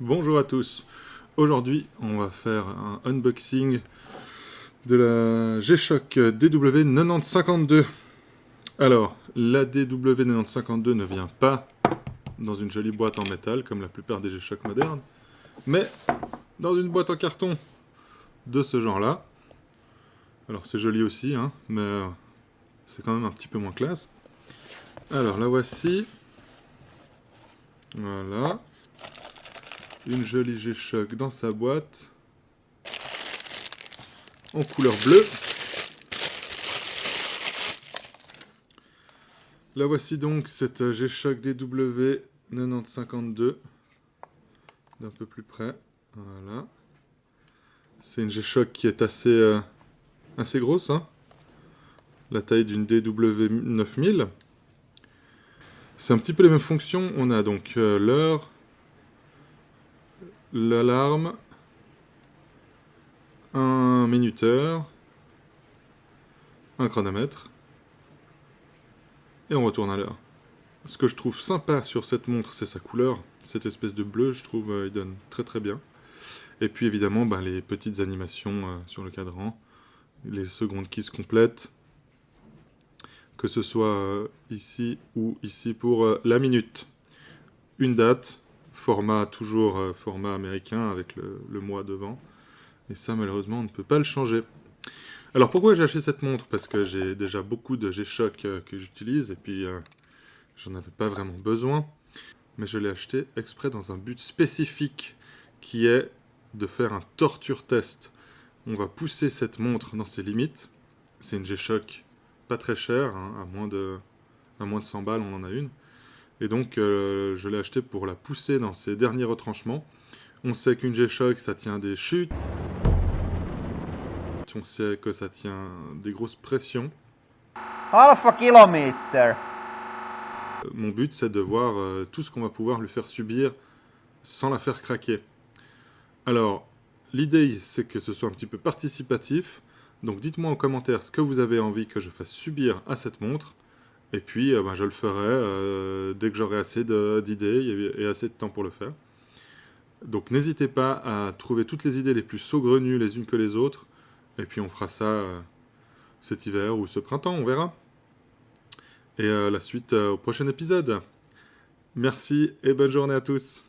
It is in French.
Bonjour à tous. Aujourd'hui, on va faire un unboxing de la G-Shock DW9052. Alors, la DW9052 ne vient pas dans une jolie boîte en métal comme la plupart des G-Shock modernes, mais dans une boîte en carton de ce genre-là. Alors, c'est joli aussi, hein, mais c'est quand même un petit peu moins classe. Alors, la voici. Voilà. Une jolie G-Shock dans sa boîte. En couleur bleue. La voici donc, cette G-Shock DW9052. D'un peu plus près. Voilà. C'est une G-Shock qui est assez grosse, hein. La taille d'une DW9000. C'est un petit peu les mêmes fonctions. On a donc l'heure, l'alarme, un minuteur, un chronomètre. Et on retourne à l'heure. Ce que je trouve sympa sur cette montre, c'est sa couleur. Cette espèce de bleu, je trouve, il donne très très bien. Et puis évidemment, les petites animations sur le cadran. Les secondes qui se complètent. Que ce soit ici ou ici pour la minute. Une date, format toujours format américain avec le mois devant. Et ça, malheureusement, on ne peut pas le changer. Alors pourquoi j'ai acheté cette montre? Parce que j'ai déjà beaucoup de G-Shock que j'utilise et puis j'en avais pas vraiment besoin. Mais je l'ai acheté exprès dans un but spécifique qui est de faire un torture test. On va pousser cette montre dans ses limites. C'est une G-Shock pas très chère, hein, à moins de 100 balles, on en a une. Et donc je l'ai acheté pour la pousser dans ses derniers retranchements. On sait qu'une G-Shock, ça tient des chutes. On sait que ça tient des grosses pressions. Half kilometer. Mon but, c'est de voir tout ce qu'on va pouvoir lui faire subir sans la faire craquer. Alors, l'idée, c'est que ce soit un petit peu participatif. Donc dites-moi en commentaire ce que vous avez envie que je fasse subir à cette montre. Et puis, je le ferai dès que j'aurai assez d'idées et assez de temps pour le faire. Donc n'hésitez pas à trouver toutes les idées les plus saugrenues les unes que les autres. Et puis on fera ça cet hiver ou ce printemps, on verra. Et la suite au prochain épisode. Merci et bonne journée à tous.